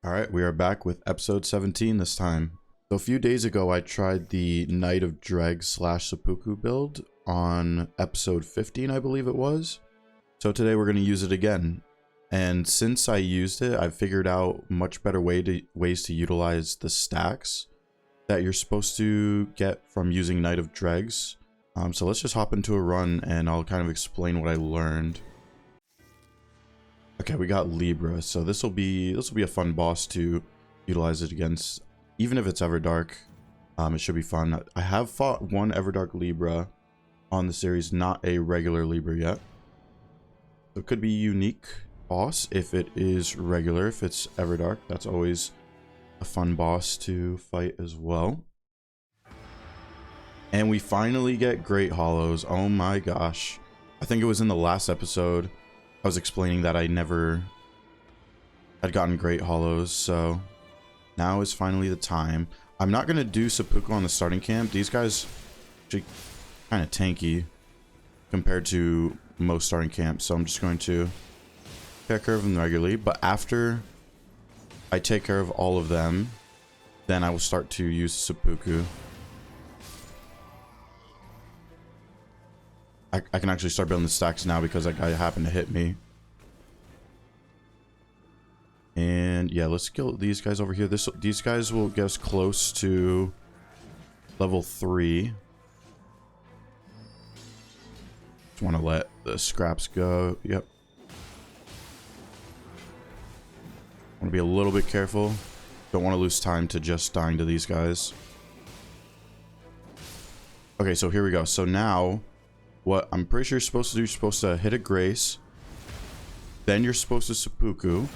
Alright, we are back with episode 17 this time. So a few days ago I tried the Knight of Dreg / Seppuku build on episode 15, I believe it was. So today we're going to use it again. And since I used it, I've figured out much better ways to utilize the stacks that you're supposed to get from using Knight of Dregs. So let's just hop into a run and I'll kind of explain what I learned. Okay, we got Libra, so this will be a fun boss to utilize it against. Even if it's everdark, it should be fun. I have fought one everdark Libra on the series, not a regular Libra yet. So it could be a unique boss if it is regular. If it's everdark, that's always a fun boss to fight as well. And we finally get Great Hollows. Oh my gosh. I think it was in the last episode I was explaining that I never had gotten Great Hollows, so now is finally the time. I'm not going to do Seppuku on the starting camp. These guys actually kind of tanky compared to most starting camps, so I'm just going to take care of them regularly. But after I take care of all of them, then I will start to use Seppuku. I can actually start building the stacks now because that guy happened to hit me. And yeah, let's kill these guys over here. These guys will get us close to level 3. Just want to let the scraps go. Yep. Want to be a little bit careful. Don't want to lose time to just dying to these guys. Okay, so here we go. So now, what I'm pretty sure you're supposed to do, you're supposed to hit a Grace. Then you're supposed to Seppuku.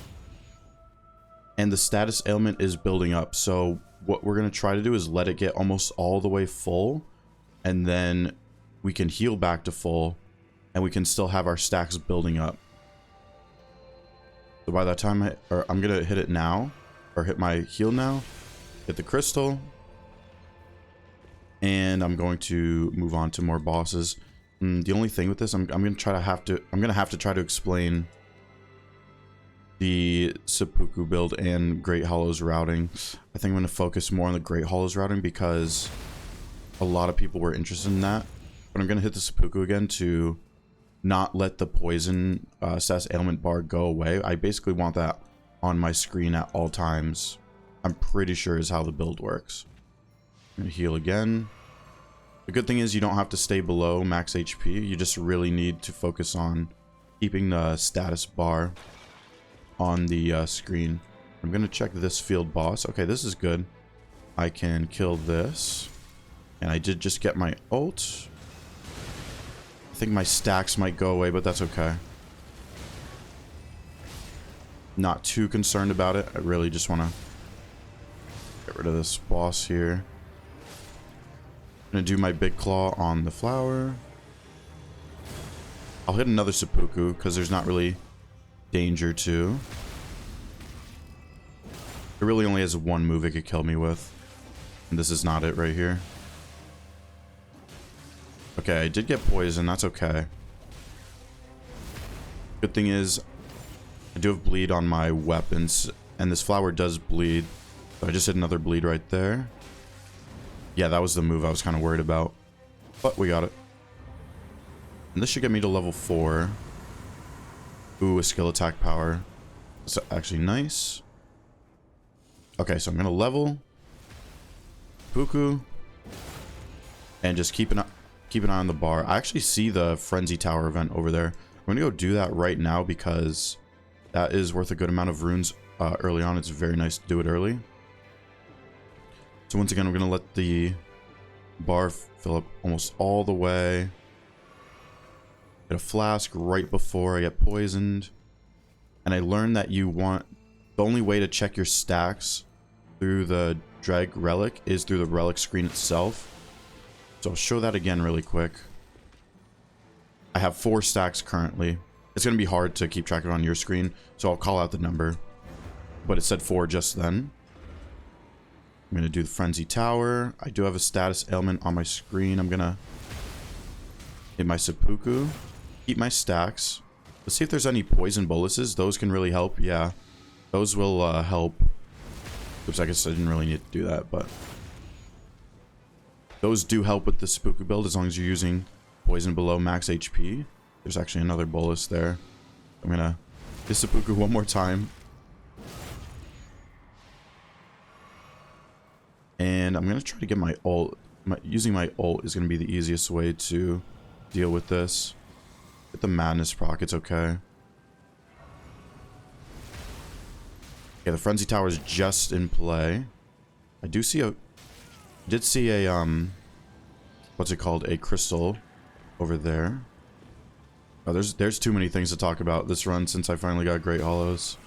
And the status ailment is building up. So what we're going to try to do is let it get almost all the way full. And then we can heal back to full. And we can still have our stacks building up. So by that time, I'm going to hit it now. Or hit my heal now. Hit the crystal. And I'm going to move on to more bosses. The only thing with this, I'm going to have to try to explain the Seppuku build and Great Hollows routing. I think I'm going to focus more on the Great Hollows routing because a lot of people were interested in that. But I'm going to hit the Seppuku again to not let the poison status ailment bar go away. I basically want that on my screen at all times. I'm pretty sure is how the build works. I'm going to heal again. The good thing is you don't have to stay below max HP. You just really need to focus on keeping the status bar on the screen. I'm going to check this field boss. Okay, this is good. I can kill this. And I did just get my ult. I think my stacks might go away, but that's okay. Not too concerned about it. I really just want to get rid of this boss here. I'm gonna do my big claw on the flower. I'll hit another Seppuku because there's not really danger to. It really only has one move it could kill me with. And this is not it right here. Okay, I did get poison. That's okay. Good thing is I do have bleed on my weapons. And this flower does bleed. So I just hit another bleed right there. Yeah, that was the move I was kind of worried about. But we got it. And this should get me to level 4. Ooh, a skill attack power. That's actually nice. Okay, so I'm going to level. Seppuku. And just keep an eye on the bar. I actually see the Frenzy Tower event over there. I'm going to go do that right now because that is worth a good amount of runes early on. It's very nice to do it early. So once again, I'm going to let the bar fill up almost all the way. Get a flask right before I get poisoned. And I learned that the only way to check your stacks through the Dreg relic is through the relic screen itself. So I'll show that again really quick. I have 4 stacks currently. It's going to be hard to keep track of it on your screen, so I'll call out the number. But it said 4 just then. I'm going to do the Frenzy Tower. I do have a status ailment on my screen. I'm going to hit my Seppuku. Keep my stacks. Let's see if there's any poison boluses. Those can really help. Yeah. Those will help Oops, I guess I didn't really need to do that, but those do help with the seppuku build as long as you're using poison below max HP. There's actually another bolus there. I'm gonna hit seppuku one more time. And I'm gonna try to get my ult. Using my ult is gonna be the easiest way to deal with this. Get the madness proc, it's okay. Okay, the frenzy tower is just in play. I did see a what's it called? A crystal over there. Oh, there's too many things to talk about this run since I finally got great hollows.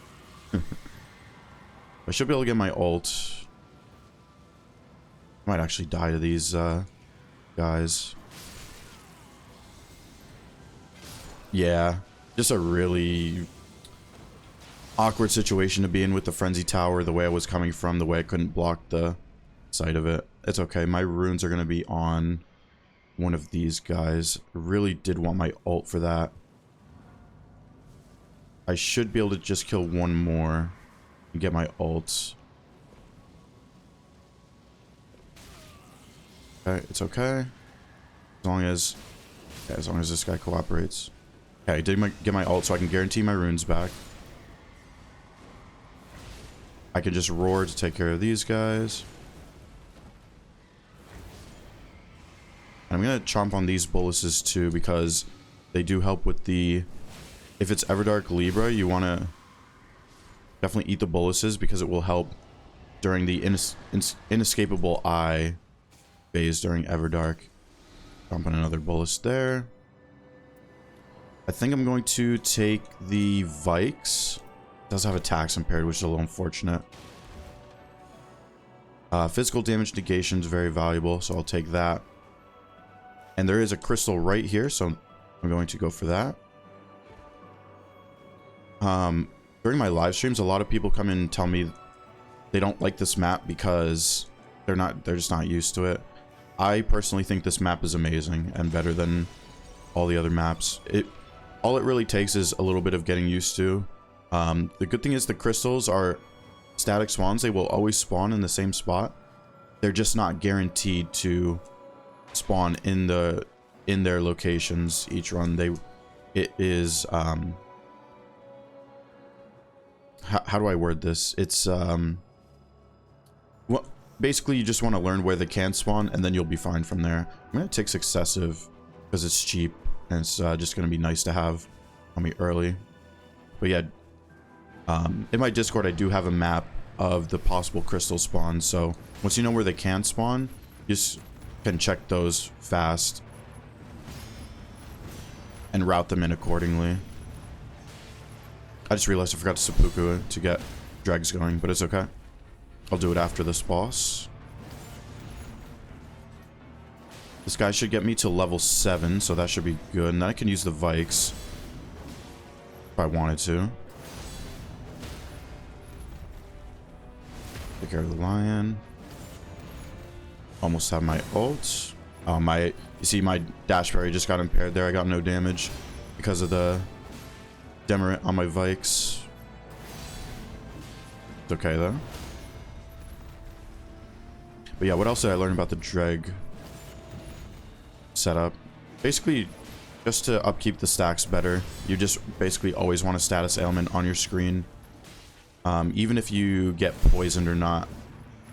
I should be able to get my ult. I might actually die to these guys. Yeah, just a really awkward situation to be in with the frenzy tower, the way I was coming from, the way I couldn't block the side of it. It's okay, my runes are going to be on one of these guys. I really did want my ult for that. I should be able to just kill one more and get my ult. Okay, it's okay. As long as this guy cooperates. Okay, I did get my ult so I can guarantee my runes back. I can just roar to take care of these guys. And I'm gonna chomp on these boluses too because they do help with the... If it's everdark Libra, you want to definitely eat the boluses because it will help during the inescapable eye phase during everdark. Chomp on another bolus there. I think I'm going to take the Vikes. It does have attacks impaired, which is a little unfortunate. Physical damage negation is very valuable, so I'll take that. And there is a crystal right here, so I'm going to go for that. During my live streams, a lot of people come in and tell me they don't like this map because they're just not used to it. I personally think this map is amazing and better than all the other maps. All it really takes is a little bit of getting used to. The good thing is the crystals are static spawns. They will always spawn in the same spot. They're just not guaranteed to spawn in their locations each run. It is how do I word this? It's well, basically you just want to learn where they can spawn and then you'll be fine from there. I'm gonna take successive because it's cheap and it's just gonna be nice to have on me early. But yeah, in my Discord I do have a map of the possible crystal spawns, so once you know where they can spawn, you just can check those fast and route them in accordingly. I just realized I forgot to seppuku to get dregs going, but it's okay. I'll do it after this boss. This guy should get me to level 7, so that should be good. And then I can use the Vikes if I wanted to. Take care of the lion. Almost have my ult. You see my dash parry just got impaired there. I got no damage because of the demerit on my Vikes. It's okay though. But yeah, what else did I learn about the dreg setup? Basically, just to upkeep the stacks better, you just basically always want a status ailment on your screen. Even if you get poisoned or not,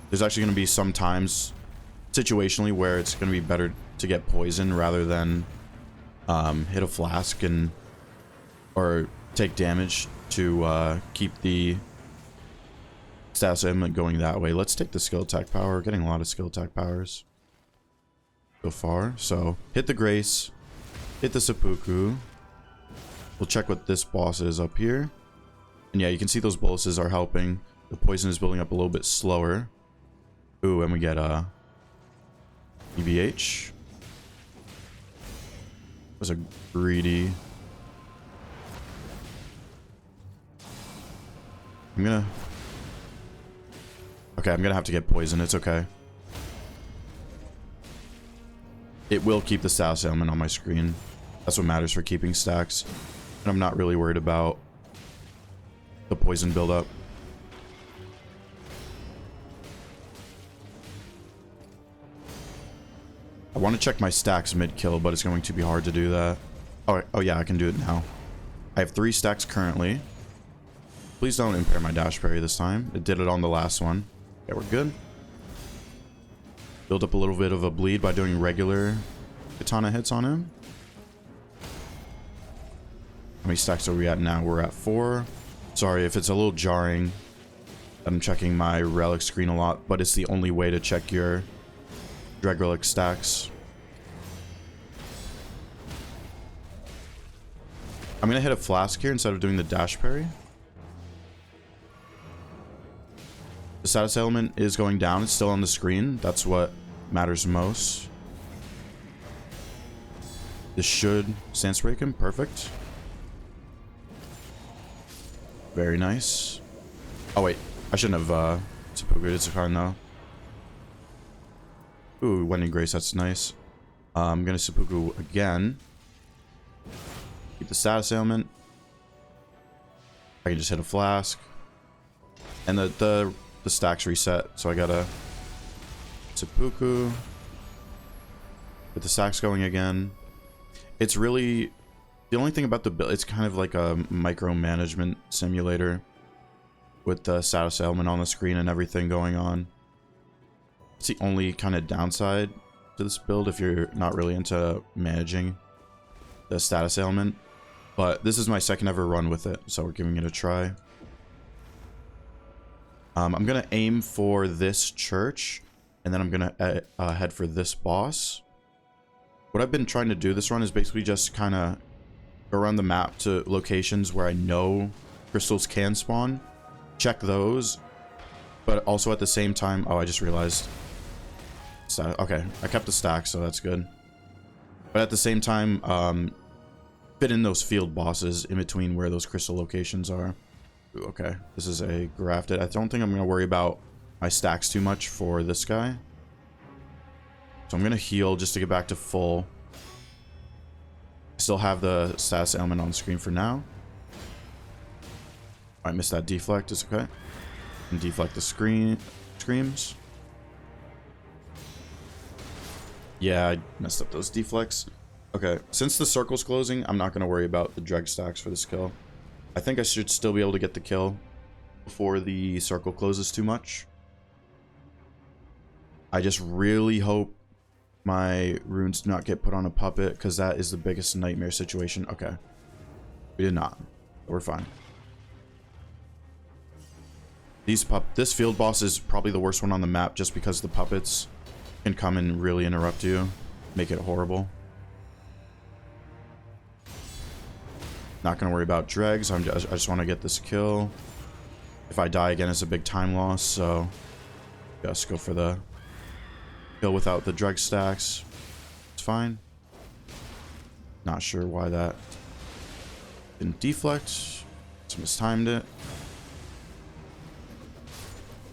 there's actually going to be some times situationally where it's going to be better to get poisoned rather than hit a flask or take damage to keep the status ailment going that way. Let's take the skill attack power. We're getting a lot of skill attack powers so far. So hit the grace, hit the seppuku. We'll check what this boss is up here. And yeah, you can see those boluses are helping. The poison is building up a little bit slower. Ooh, and we get EBH. Was a greedy. Okay, I'm gonna have to get poison. It's okay. It will keep the status ailment on my screen. That's what matters for keeping stacks. And I'm not really worried about the poison buildup. I want to check my stacks mid-kill, but it's going to be hard to do that. Oh yeah, I can do it now. I have 3 stacks currently. Please don't impair my dash parry this time. It did it on the last one. Okay, we're good. Build up a little bit of a bleed by doing regular katana hits on him. How many stacks are we at now? We're at 4. Sorry if it's a little jarring. I'm checking my relic screen a lot, but it's the only way to check your dreg relic stacks. I'm gonna hit a flask here instead of doing the dash parry. The status element is going down. It's still on the screen. That's what matters most. This should stance break him. Perfect. Very nice. Oh wait, I shouldn't have seppuku. It's fine though. Ooh, Wending Grace, that's nice. I'm gonna seppuku again. Keep the status ailment. I can just hit a flask. And the stacks reset, so I gotta seppuku. Get the stacks going again. It's really... The only thing about the build, it's kind of like a micromanagement simulator. With the status element on the screen and everything going on. It's the only kind of downside to this build if you're not really into managing the status ailment. But this is my second ever run with it, so we're giving it a try. I'm going to aim for this church, and then I'm going to head for this boss. What I've been trying to do this run is basically just kind of go around the map to locations where I know crystals can spawn. Check those, but also at the same time... Oh, I just realized. Okay, I kept the stack, so that's good. But at the same time, fit in those field bosses in between where those crystal locations are. Ooh, okay, this is a grafted. I don't think I'm going to worry about my stacks too much for this guy. So I'm going to heal just to get back to full. I still have the status element on the screen for now. I missed that deflect. It's okay. And deflect the screams. Yeah, I messed up those deflects. Okay, since the circle's closing, I'm not going to worry about the dreg stacks for this kill. I think I should still be able to get the kill before the circle closes too much. I just really hope my runes do not get put on a puppet, because that is the biggest nightmare situation. Okay. We did not. We're fine. This field boss is probably the worst one on the map, just because the puppets can come and really interrupt you, make it horrible. Not gonna worry about dregs. I just want to get this kill. If I die again, it's a big time loss, so just go for the kill without the dreg stacks. It's fine. Not sure why that didn't deflect. Just mistimed it.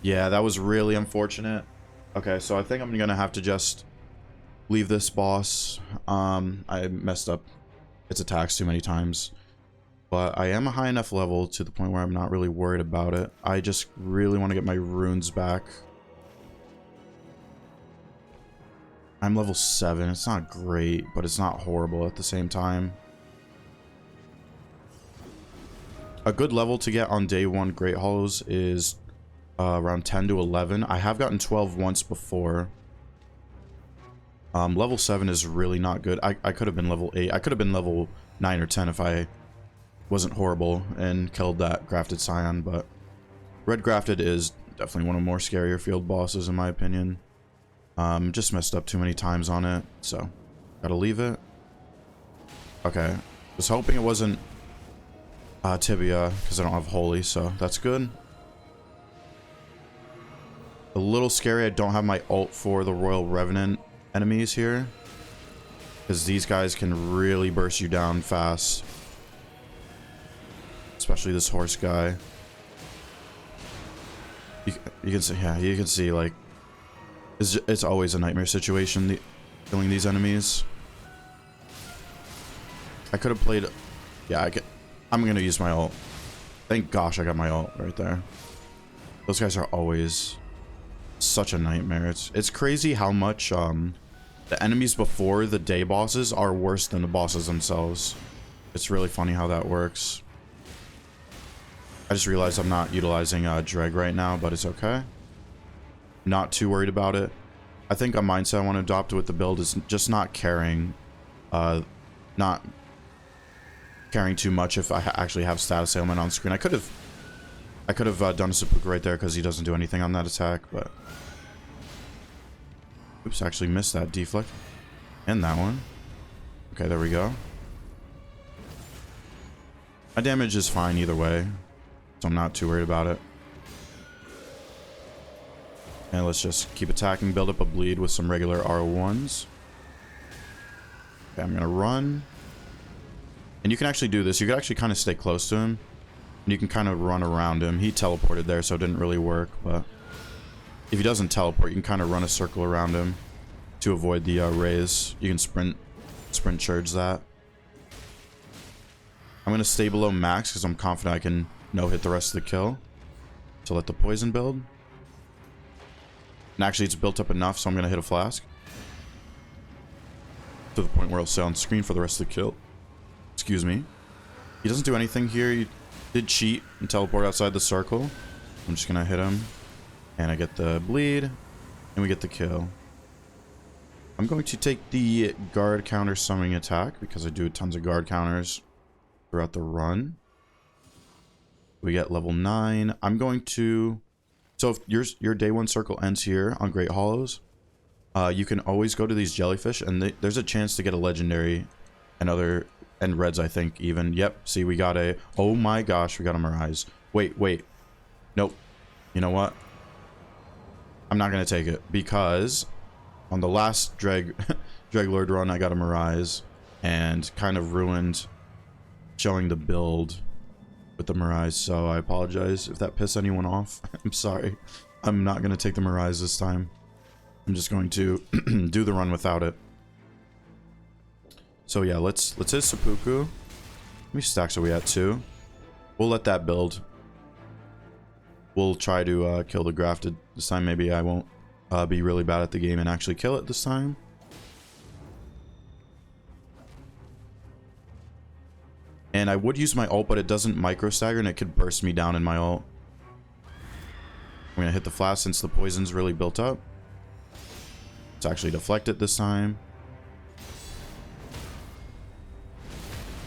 Yeah, that was really unfortunate. Okay, so I think I'm gonna have to just leave this boss. I messed up its attacks too many times. But I am a high enough level to the point where I'm not really worried about it. I just really want to get my runes back. I'm level 7. It's not great, but it's not horrible at the same time. A good level to get on day 1 Great Hollows is around 10 to 11. I have gotten 12 once before. Level 7 is really not good. I could have been level 8. I could have been level 9 or 10 if I wasn't horrible and killed that grafted scion, but red grafted is definitely one of the more scarier field bosses in my opinion. Just messed up too many times on it, so gotta leave it. Okay, was hoping it wasn't tibia because I don't have holy, so that's good. A little scary I don't have my ult for the Royal Revenant enemies here, because these guys can really burst you down fast. Especially this horse guy. You can see, yeah, you can see, like, it's always a nightmare situation, killing these enemies. I could have played, yeah, I'm gonna use my ult. Thank gosh I got my ult right there. Those guys are always such a nightmare. It's crazy how much the enemies before the day bosses are worse than the bosses themselves. It's really funny how that works. I just realized I'm not utilizing Dreg right now, but it's okay. Not too worried about it. I think a mindset I want to adopt with the build is just not caring. Not caring too much if I actually have status ailment on screen. I could have done a seppuku right there because he doesn't do anything on that attack, but... Oops, I actually missed that deflect. And that one. Okay, there we go. My damage is fine either way, so I'm not too worried about it. And let's just keep attacking, build up a bleed with some regular R1s. Okay, I'm gonna run. And you can actually do this. You can actually kind of stay close to him. And you can kind of run around him. He teleported there, so it didn't really work, but... If he doesn't teleport, you can kind of run a circle around him to avoid the raise. You can sprint charge that. I'm going to stay below max because I'm confident I can no-hit the rest of the kill. So let the poison build. And actually, it's built up enough, so I'm going to hit a flask. To the point where it'll stay on screen for the rest of the kill. Excuse me. He doesn't do anything here. He did cheat and teleport outside the circle. I'm just going to hit him. And I get the bleed. And we get the kill. I'm going to take the guard counter summoning attack because I do tons of guard counters throughout the run. We get level 9. I'm going to... So if your day 1 circle ends here on Great Hollows, you can always go to these jellyfish and there's a chance to get a legendary and reds, I think, even. Yep, see, we got a... Oh my gosh, we got a Mirage. Wait. Nope. You know what? I'm not going to take it because on the last Dreglord run, I got a Mirage and kind of ruined showing the build with the Mirage, so I apologize if that pissed anyone off. I'm sorry. I'm not going to take the Mirage this time. I'm just going to do the run without it. So yeah, let's hit seppuku. How many stacks are we at? 2. We'll let that build. We'll try to kill the grafted this time. Maybe I won't be really bad at the game and actually kill it this time. And I would use my ult, but it doesn't micro stagger and it could burst me down in my ult. I'm going to hit the flash since the poison's really built up. Let's actually deflect it this time.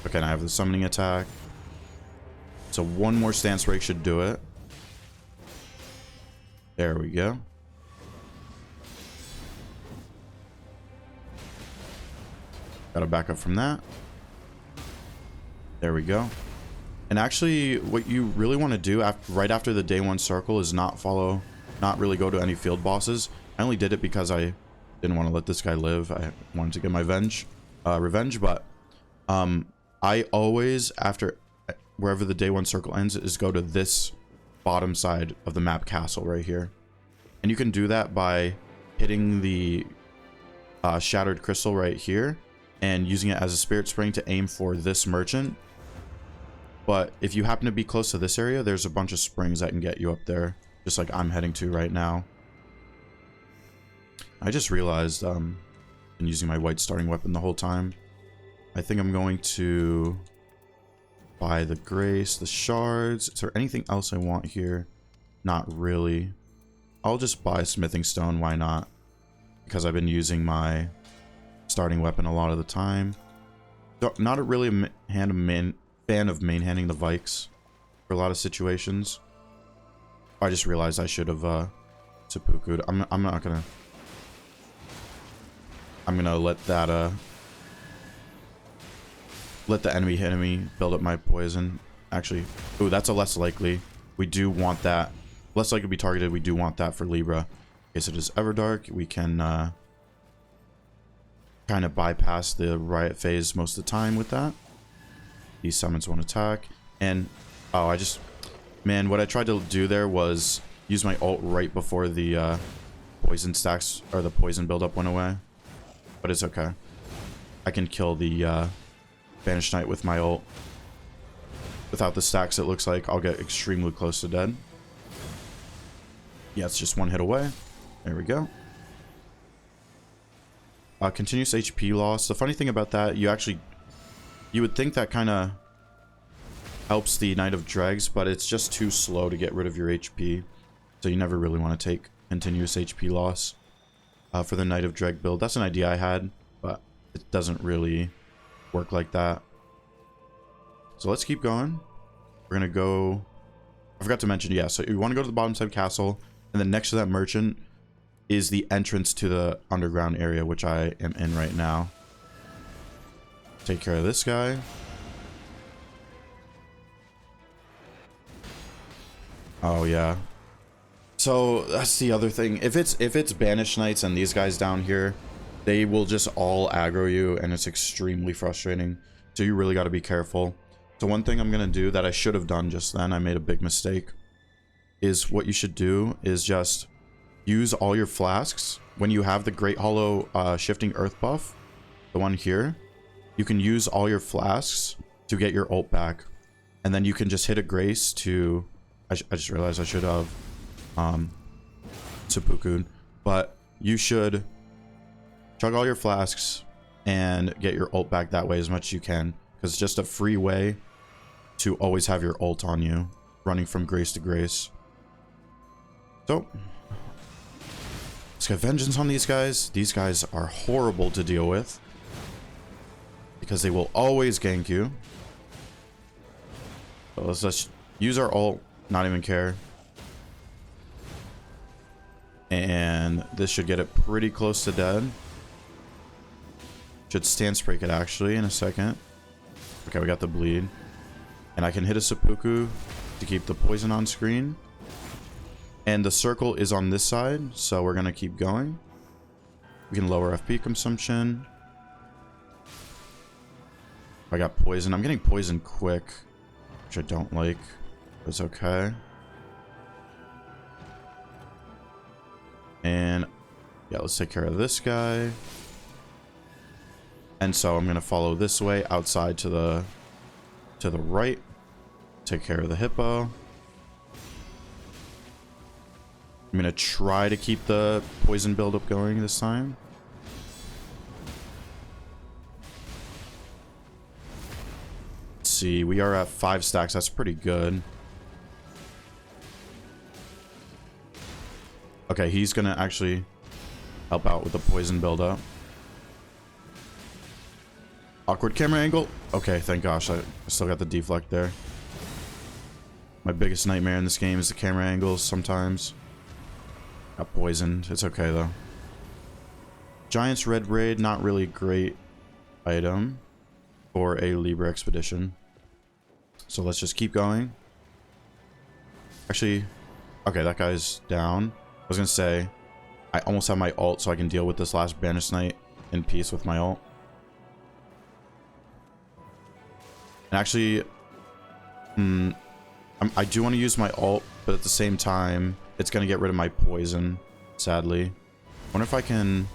Okay, and I have the summoning attack. So one more stance break should do it. There we go. Got to back up from that. There we go. And actually, what you really want to do right after the day 1 circle is not really go to any field bosses. I only did it because I didn't want to let this guy live. I wanted to get my revenge, but I always, after wherever the day 1 circle ends, is go to this bottom side of the map castle right here. And you can do that by hitting the shattered crystal right here and using it as a spirit spring to aim for this merchant. But if you happen to be close to this area, there's a bunch of springs that can get you up there, just like I'm heading to right now. I just realized I'm using my white starting weapon the whole time. I think I'm going to buy the grace, the shards. Is there anything else I want here? Not really. I'll just buy smithing stone, why not? Because I've been using my starting weapon a lot of the time. Not really a fan of main-handing the Vikes for a lot of situations. I just realized I should have seppuku'd. I'm not gonna... I'm gonna let that let the enemy build up my poison. Actually, ooh, that's a less likely. We do want that. Less likely to be targeted. We do want that for Libra. Okay, so it is everdark. We can kind of bypass the riot phase most of the time with that. These summons won't attack. And oh, man, what I tried to do there was use my ult right before the poison stacks or the poison buildup went away. But it's okay. I can kill the Banished Knight with my ult. Without the stacks, it looks like I'll get extremely close to dead. Yeah, it's just one hit away. There we go. Continuous HP loss. The funny thing about that, you would think that kind of helps the Knight of Dregs, but it's just too slow to get rid of your HP. So you never really want to take continuous HP loss for the Knight of Dreg build. That's an idea I had, but it doesn't really work like that. So let's keep going. We're going to go... I forgot to mention, yeah, so you want to go to the bottom side castle, and then next to that merchant is the entrance to the underground area, which I am in right now. Take care of this guy. Oh, yeah. So, that's the other thing. If it's Banished Knights and these guys down here, they will just all aggro you, and it's extremely frustrating. So you really got to be careful. So one thing I'm going to do that I should have done just then, I made a big mistake, is what you should do is just use all your flasks. When you have the Great Hollow Shifting Earth buff, the one here, you can use all your flasks to get your ult back. And then you can just hit a Grace to... I just realized I should have seppuku, but you should chug all your flasks and get your ult back that way as much as you can, because it's just a free way to always have your ult on you, running from grace to grace. So let's get vengeance on these guys. These guys are horrible to deal with because they will always gank you. So let's just use our ult, not even care. And this should get it pretty close to dead. Should stance break it actually in a second. Okay, we got the bleed. And I can hit a seppuku to keep the poison on screen. And the circle is on this side, so we're gonna keep going. We can lower FP consumption. I got poison. I'm getting poisoned quick, which I don't like. But it's okay. And yeah, let's take care of this guy. And so I'm gonna follow this way outside to the right. Take care of the hippo. I'm gonna try to keep the poison buildup going this time. Let's see, we are at 5 stacks. That's pretty good. Okay, he's gonna actually help out with the poison buildup. Awkward camera angle. Okay, thank gosh, I still got the deflect there. My biggest nightmare in this game is the camera angles sometimes. Got poisoned. It's okay though. Giant's Red Raid, not really a great item for a Libra expedition. So let's just keep going. Actually, okay, that guy's down. I was gonna say, I almost have my ult so I can deal with this last Banished Knight in peace with my ult. And actually, I do want to use my ult, but at the same time, it's going to get rid of my poison, sadly. I wonder if I can...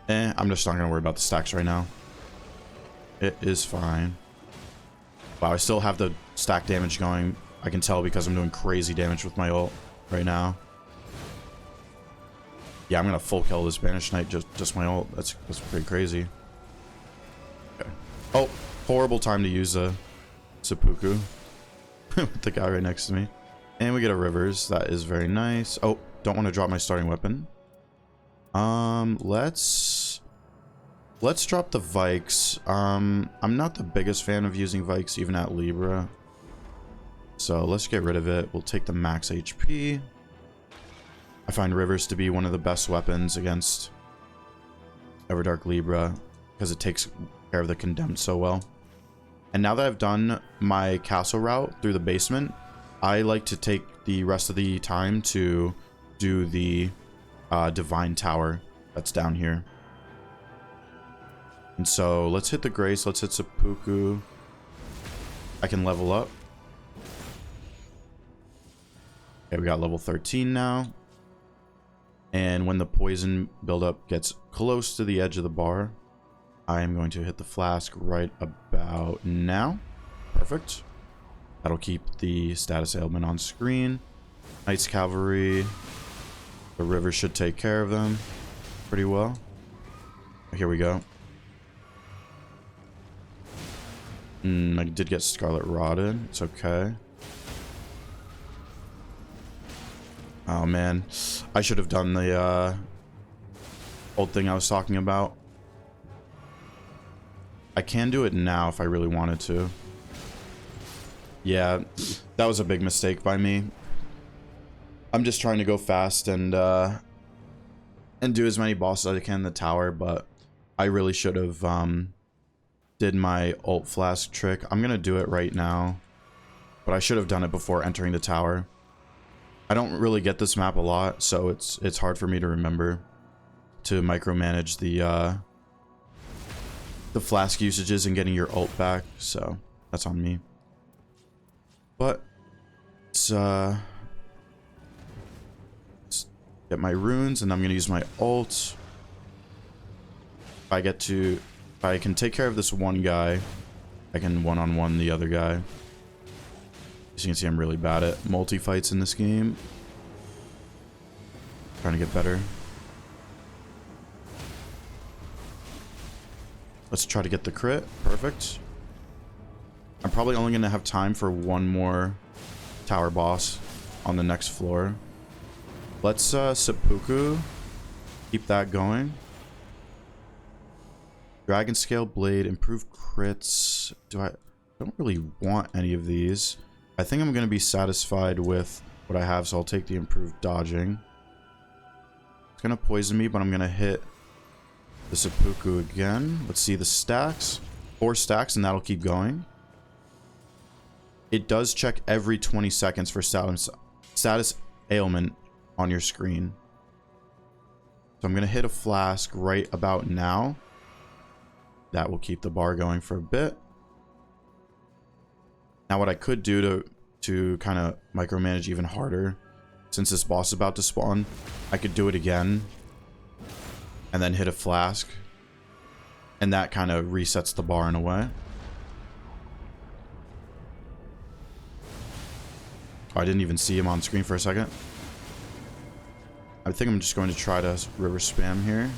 I'm just not going to worry about the stacks right now. It is fine. Wow, I still have the stack damage going. I can tell because I'm doing crazy damage with my ult right now. Yeah, I'm going to full kill this Banished Knight, just my ult. That's pretty crazy. Okay. Oh, horrible time to use a seppuku with the guy right next to me. And we get a Rivers. That is very nice. Oh, don't want to drop my starting weapon. Let's drop the Vikes. I'm not the biggest fan of using Vikes even at Libra. So let's get rid of it. We'll take the max HP. I find Rivers to be one of the best weapons against Everdark Libra because it takes care of the Condemned so well. And now that I've done my castle route through the basement, I like to take the rest of the time to do the Divine Tower that's down here. And so let's hit the Grace, let's hit seppuku. I can level up. Okay, we got level 13 now. And when the poison buildup gets close to the edge of the bar, I am going to hit the flask right about now. Perfect. That'll keep the status ailment on screen. Knights Cavalry. The river should take care of them. pretty well. Here we go. I did get Scarlet Rotted. It's okay. Oh man, I should have done the old thing I was talking about. I can do it now if I really wanted to. Yeah, that was a big mistake by me. I'm just trying to go fast and do as many bosses as I can in the tower, but I really should have did my ult flask trick. I'm gonna do it right now, but I should have done it before entering the tower. I don't really get this map a lot, so it's hard for me to remember to micromanage the flask usages and getting your ult back, so that's on me. But let's get my runes, and I'm gonna use my ult. If I can take care of this one guy, I can one-on-one the other guy. As you can see, I'm really bad at multi-fights in this game. Trying to get better. Let's try to get the crit. Perfect. I'm probably only going to have time for one more tower boss on the next floor. Let's seppuku. Keep that going. Dragon Scale Blade. Improve crits. I don't really want any of these. I think I'm going to be satisfied with what I have, so I'll take the improved dodging. It's going to poison me, but I'm going to hit the seppuku again. Let's see the stacks. 4 stacks, and that'll keep going. It does check every 20 seconds for status ailment on your screen. So I'm going to hit a flask right about now. That will keep the bar going for a bit. Now what I could do to kind of micromanage even harder, since this boss is about to spawn, I could do it again and then hit a flask, and that kind of resets the bar in a way. Oh, I didn't even see him on screen for a second. I think I'm just going to try to river spam here.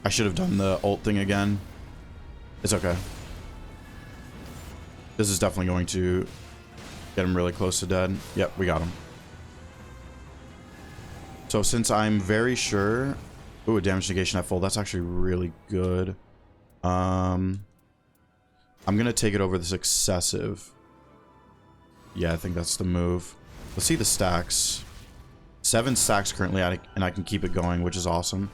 I should have done the ult thing again. It's okay. This is definitely going to get him really close to dead. Yep, we got him. So since I'm very sure... Ooh, damage negation at full. That's actually really good. I'm going to take it over this excessive. Yeah, I think that's the move. Let's see the stacks. 7 stacks currently, and I can keep it going, which is awesome.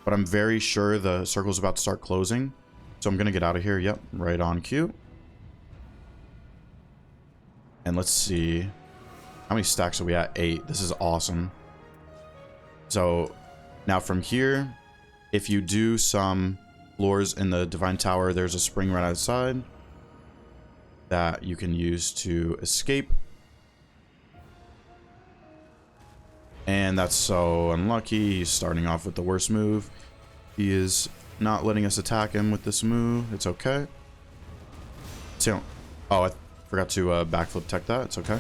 But I'm very sure the circle's about to start closing. So I'm going to get out of here. Yep, right on cue. And let's see. How many stacks are we at? 8. This is awesome. So now from here, if you do some floors in the Divine Tower, there's a spring right outside that you can use to escape. And that's so unlucky. He's starting off with the worst move. He is not letting us attack him with this move. It's okay. So, oh, I forgot to backflip tech that. It's okay.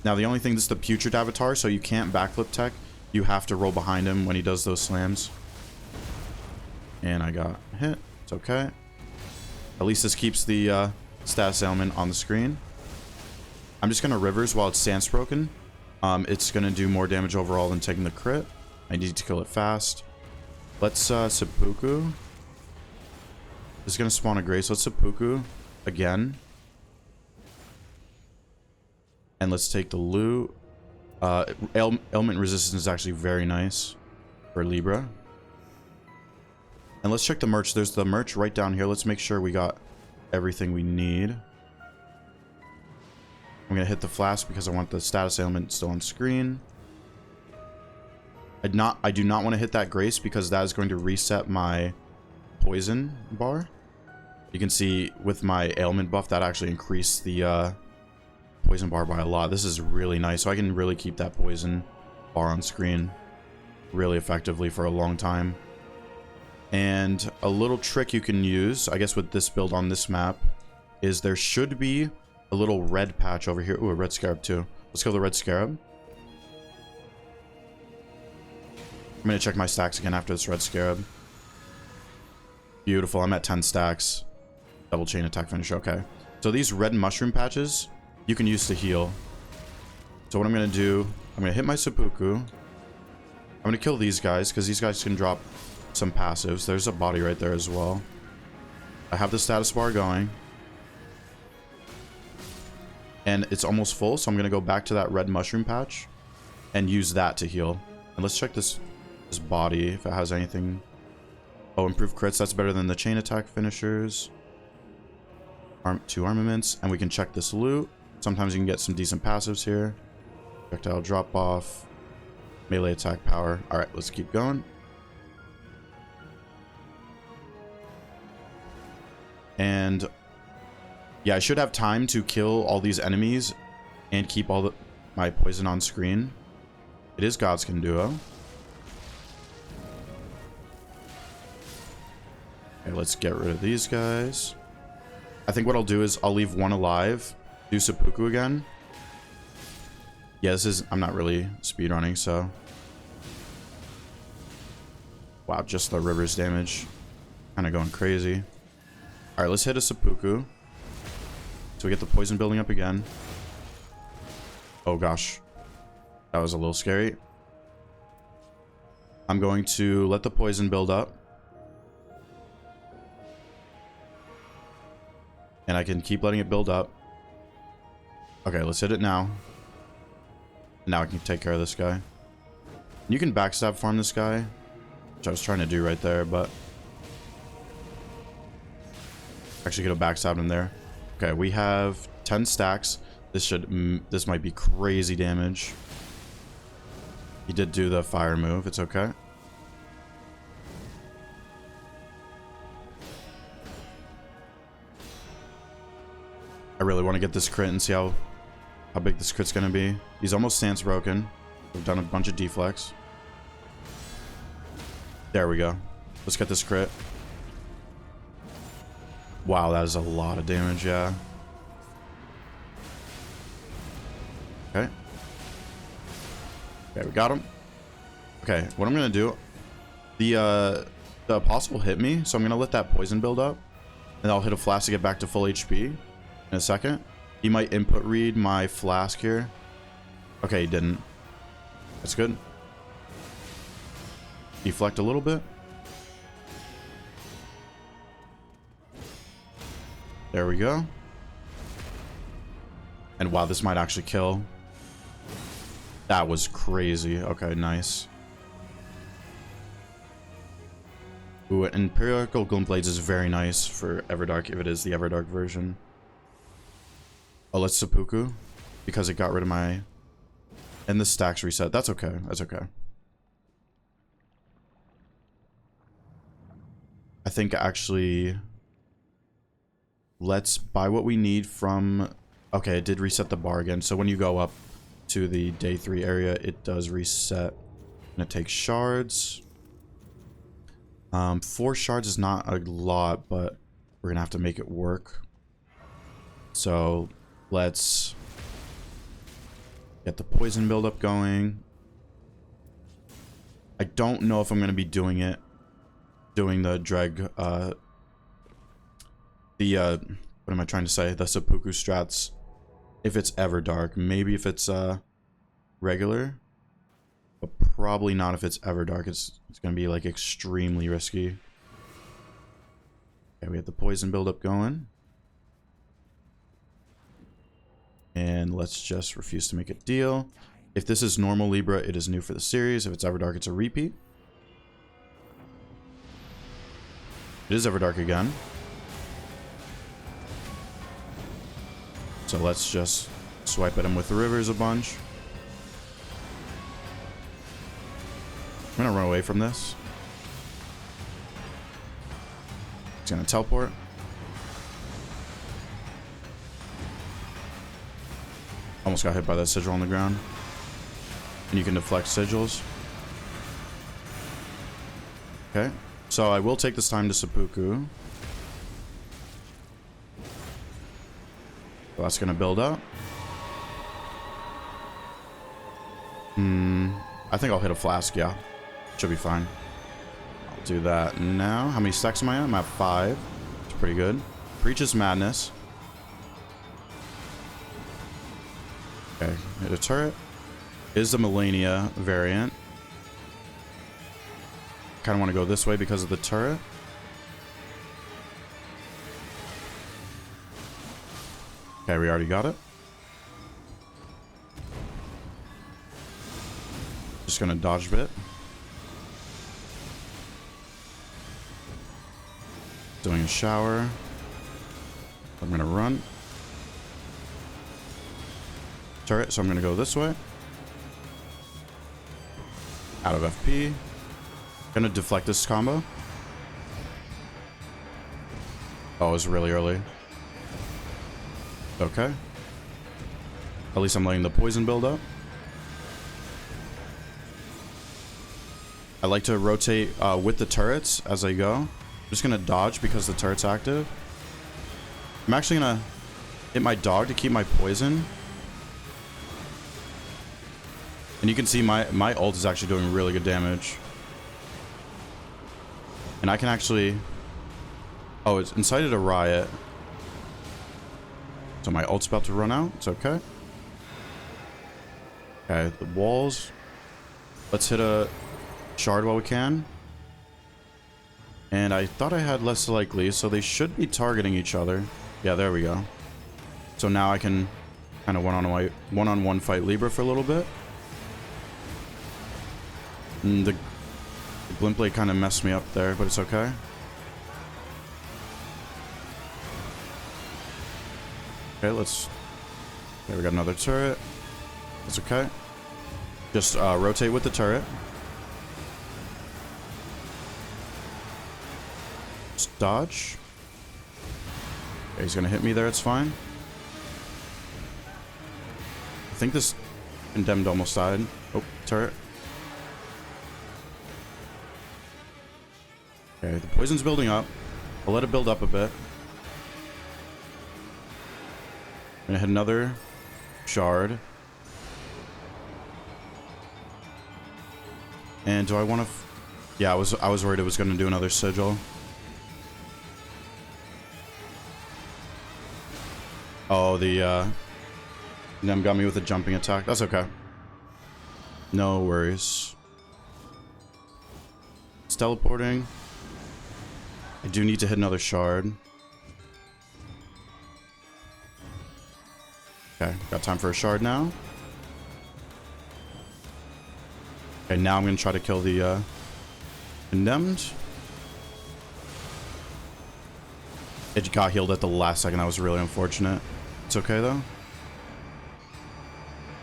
Now, the only thing, this is the Putrid Avatar, so you can't backflip tech. You have to roll behind him when he does those slams. And I got hit. It's okay. At least this keeps the status ailment on the screen. I'm just going to Rivers while it stands broken. It's going to do more damage overall than taking the crit. I need to kill it fast. Let's seppuku. This is going to spawn a Grace. Let's seppuku again. And let's take the loot. Ailment resistance is actually very nice for Libra. And let's check the merch. There's the merch right down here. Let's make sure we got everything we need. I'm going to hit the flask because I want the status ailment still on screen. I do not want to hit that Grace because that is going to reset my poison bar. You can see with my ailment buff that actually increased the poison bar by a lot. This is really nice, so I can really keep that poison bar on screen really effectively for a long time. And a little trick you can use, I guess with this build on this map, is there should be a little red patch over here. Ooh, a red scarab too. Let's kill the red scarab. I'm going to check my stacks again after this red scarab. Beautiful. I'm at 10 stacks. Double chain attack finish. Okay. So these red mushroom patches you can use to heal. So what I'm going to do, I'm going to hit my seppuku. I'm going to kill these guys because these guys can drop some passives. There's a body right there as well. I have the status bar going. And it's almost full, so I'm going to go back to that red mushroom patch and use that to heal. And let's check this body if it has anything. Oh, improved crits. That's better than the chain attack finishers. 2 armaments. And we can check this loot. Sometimes you can get some decent passives here. Projectile drop off. Melee attack power. Alright, let's keep going. And yeah, I should have time to kill all these enemies and keep all my poison on screen. It is Godskin Duo. Okay, let's get rid of these guys. I think what I'll do is I'll leave one alive, do seppuku again. Yeah, this is... I'm not really speedrunning, so... Wow, just the river's damage. Kind of going crazy. Alright, let's hit a seppuku. So we get the poison building up again. Oh gosh. That was a little scary. I'm going to let the poison build up. And I can keep letting it build up. Okay, let's hit it now. Now I can take care of this guy. You can backstab farm this guy, which I was trying to do right there, but... Actually gonna backstab him there. Okay, we have 10 stacks. This might be crazy damage. He did do the fire move. It's okay. I really want to get this crit and see how big this crit's gonna be. He's almost stance broken. We've done a bunch of deflects. There we go. Let's get this crit. Wow, that is a lot of damage, yeah. Okay. Okay, we got him. Okay, what I'm gonna do... The apostle hit me, so I'm gonna let that poison build up. And I'll hit a flask to get back to full HP in a second. He might input read my flask here. Okay, he didn't. That's good. Deflect a little bit. There we go. And wow, this might actually kill. That was crazy. Okay, nice. Ooh, Empirical Glintblades is very nice for Everdark if it is the Everdark version. Oh, let's seppuku because it got rid of my... And the stacks reset. That's okay. That's okay. I think actually... Let's buy what we need from... Okay, it did reset the bar again. So when you go up to the day 3 area, it does reset. And it takes shards. 4 shards is not a lot, but we're going to have to make it work. So let's get the poison buildup going. I don't know if I'm going to be doing the dreg... what am I trying to say? The seppuku strats. If it's Everdark. Maybe if it's regular. But probably not if it's Everdark. It's going to be like extremely risky. Okay, we have the poison buildup going. And let's just refuse to make a deal. If this is normal Libra, it is new for the series. If it's Everdark, it's a repeat. It is Everdark again. So let's just swipe at him with the rivers a bunch. I'm gonna run away from this. He's gonna teleport. Almost got hit by that sigil on the ground. And you can deflect sigils. Okay. So I will take this time to seppuku. So that's gonna build up. I think I'll hit a flask, yeah. Should be fine. I'll do that now. How many stacks am I at? I'm at 5. It's pretty good. Preaches madness. Okay, hit a turret. Is the Millennia variant. Kind of want to go this way because of the turret. Okay, we already got it. Just gonna dodge a bit. Doing a shower. I'm gonna run. Turret, so I'm gonna go this way. Out of FP. Gonna deflect this combo. Oh, it was really early. Okay. At least I'm letting the poison build up. I like to rotate with the turrets as I go. I'm just gonna dodge because the turret's active. I'm actually gonna hit my dog to keep my poison. And you can see my ult is actually doing really good damage. And I can actually... Oh, it's incited a riot. So my ult's about to run out. It's okay. Okay, the walls. Let's hit a shard while we can. And I thought I had less likely, so they should be targeting each other. Yeah, there we go. So now I can kind of one-on-one fight Libra for a little bit. And the glint blade kind of messed me up there, but it's okay. Okay, let's... Okay, we got another turret. That's okay. Just rotate with the turret. Just dodge. Okay, he's gonna hit me there, it's fine. I think this condemned almost died. Oh, turret. Okay, the poison's building up. I'll let it build up a bit. I'm gonna hit another shard. And do I want to... Yeah, I was worried it was gonna do another sigil. Oh, the Nem got me with a jumping attack. That's okay. No worries. It's teleporting. I do need to hit another shard. Okay, got time for a shard now. Okay, now I'm gonna try to kill the condemned. It got healed at the last second. That was really unfortunate. It's okay though.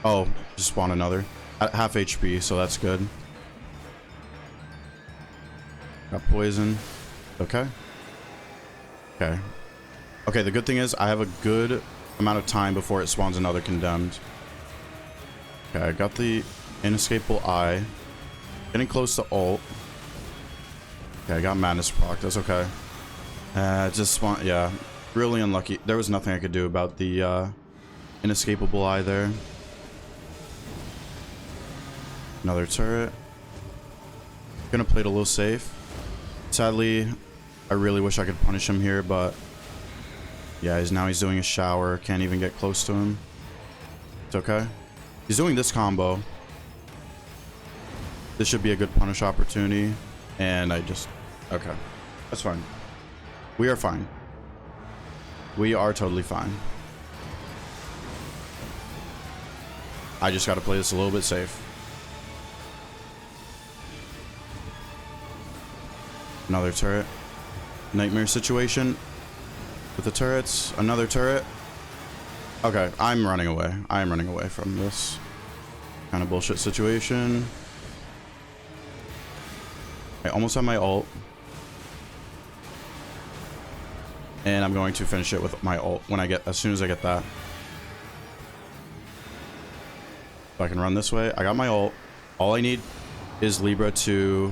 Oh, just spawn another. At half HP, so that's good. Got poison. Okay. Okay. Okay, the good thing is I have a good amount of time before it spawns another condemned. Okay, I got the inescapable eye. Getting close to ult. Okay, I got madness proc. That's okay. Just spawn. Yeah, really unlucky. There was nothing I could do about the inescapable eye there. Another turret. Gonna play it a little safe. Sadly, I really wish I could punish him here, but yeah, he's doing a shower. Can't even get close to him. It's okay. He's doing this combo. This should be a good punish opportunity. And I just... Okay. That's fine. We are fine. We are totally fine. I just gotta play this a little bit safe. Another turret. Nightmare situation with the turrets. Another turret. Okay, I'm running away. I am running away from this kind of bullshit situation. I almost have my ult. And I'm going to finish it with my ult when as soon as I get that. So I can run this way. I got my ult. All I need is Libra to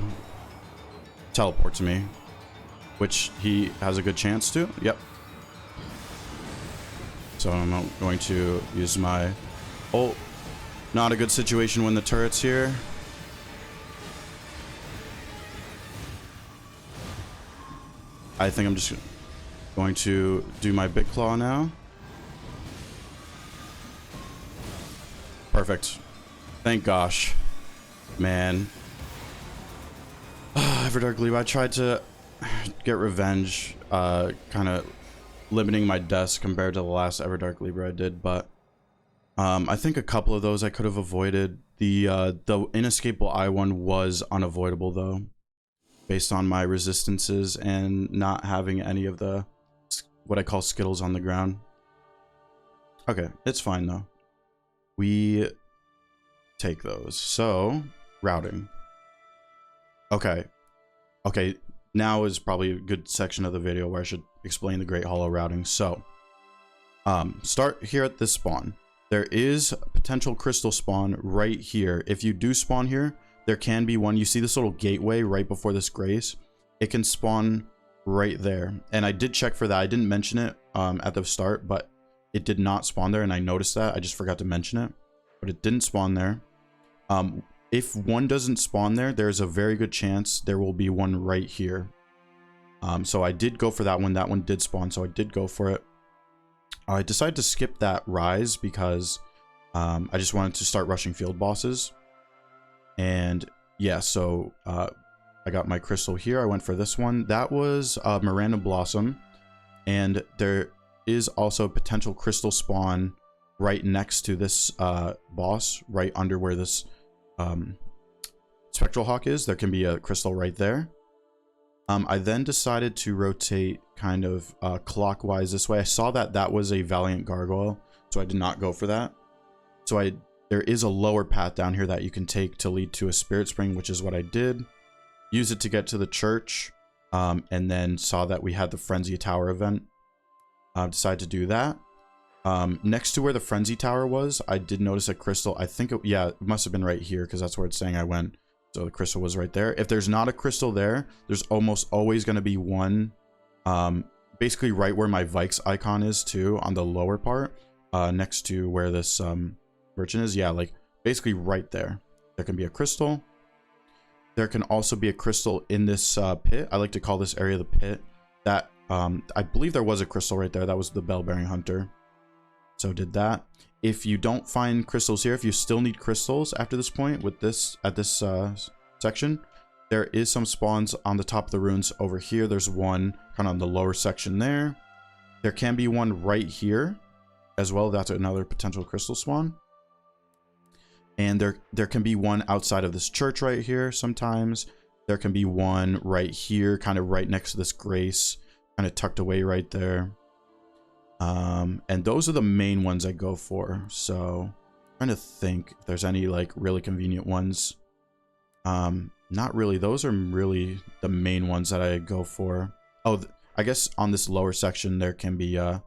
teleport to me, which he has a good chance to. Yep. So I'm going to use my ult. Not a good situation when the turret's here. I think I'm just going to do my big claw now. Perfect. Thank gosh. Man. Everdark Libra. I tried to get revenge, kind of limiting my deaths compared to the last Everdark Libra I did, but I think a couple of those I could have avoided. The inescapable eye one was unavoidable though, based on my resistances and not having any of the what I call skittles on the ground. Okay, it's fine though. We take those. So, routing. Okay. Okay, now is probably a good section of the video where I should explain the Great Hollow routing. So, start here at this spawn. There is a potential crystal spawn right here. If you do spawn here, there can be one. You see this little gateway right before this grace? It can spawn right there. And I did check for that. I didn't mention it at the start, but it did not spawn there, and I noticed that. I just forgot to mention it, but it didn't spawn there. If one doesn't spawn there, there's a very good chance there will be one right here. So I did go for that one. That one did spawn, so I did go for it. I decided to skip that rise because I just wanted to start rushing field bosses. And yeah, so I got my crystal here. I went for this one. That was Miranda Blossom. And there is also a potential crystal spawn right next to this boss, right under where this Spectral Hawk is. There can be a crystal right there. I then decided to rotate kind of clockwise this way. I saw that that was a Valiant Gargoyle, so I did not go for that. So there is a lower path down here that you can take to lead to a Spirit Spring, which is what I did. Use it to get to the church, and then saw that we had the Frenzy Tower event. Decided to do that. Next to where the Frenzy Tower was, I did notice a crystal. I think, yeah, it must have been right here because that's where it's saying I went. So the crystal was right there. If there's not a crystal there, there's almost always going to be one, basically right where my Vikes icon is too, on the lower part, next to where this merchant is. Yeah, like basically right there. There can be a crystal. There can also be a crystal in this pit. I like to call this area the pit. That I believe there was a crystal right there. That was the Bell-Bearing Hunter. So did that. If you don't find crystals here, if you still need crystals after this point with this at this section, there is some spawns on the top of the ruins over here. There's one kind of on the lower section there. There can be one right here as well. That's another potential crystal spawn. And there can be one outside of this church right here sometimes. There can be one right here, kind of right next to this grace, kind of tucked away right there. And those are the main ones I go for. So I'm trying to think if there's any like really convenient ones. Not really. Those are really the main ones that I go for. Oh, I guess on this lower section there can be a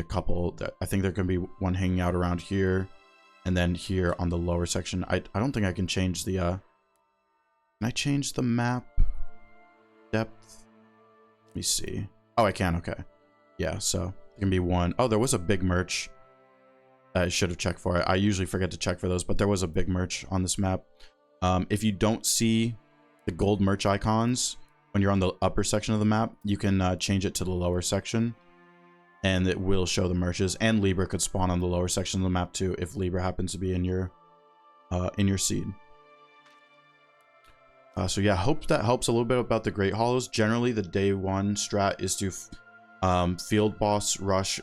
couple. I think there can be one hanging out around here, and then here on the lower section. I don't think I can change the can I change the map depth? Let me see. Oh, I can. Okay. Yeah, so there can be one. Oh, there was a big merch. I should have checked for it. I usually forget to check for those, but there was a big merch on this map. If you don't see the gold merch icons when you're on the upper section of the map, you can change it to the lower section, and it will show the merches. And Libra could spawn on the lower section of the map too if Libra happens to be in your seed. So yeah, hope that helps a little bit about the Great Hollows. Generally, the day one strat is to field boss rush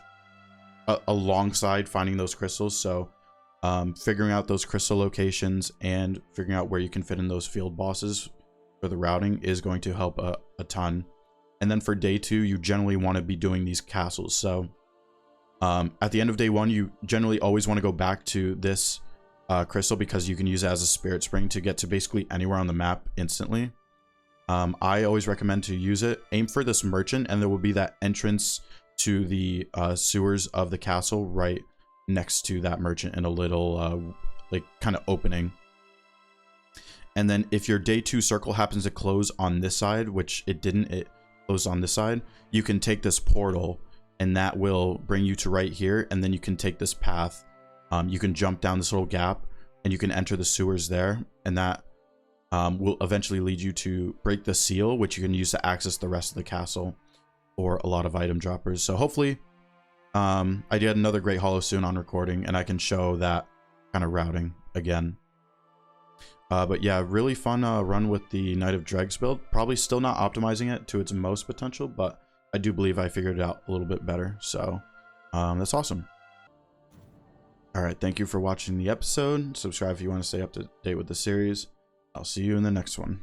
alongside finding those crystals. So figuring out those crystal locations and figuring out where you can fit in those field bosses for the routing is going to help a ton. And then for day two, you generally want to be doing these castles. So at the end of day one, you generally always want to go back to this crystal because you can use it as a Spirit Spring to get to basically anywhere on the map instantly. I always recommend to use it. Aim for this merchant, and there will be that entrance to the sewers of the castle right next to that merchant in a little like kind of opening. And then if your day two circle happens to close on this side, which it didn't, it closed on this side, you can take this portal and that will bring you to right here, and then you can take this path. You can jump down this little gap and you can enter the sewers there, and that will eventually lead you to break the seal, which you can use to access the rest of the castle or a lot of item droppers. So hopefully I get another great holo soon on recording and I can show that kind of routing again. But yeah, really fun run with the Knight of Dregs build. Probably still not optimizing it to its most potential, but I do believe I figured it out a little bit better. So that's awesome. All right, thank you for watching the episode. Subscribe if you want to stay up to date with the series. I'll see you in the next one.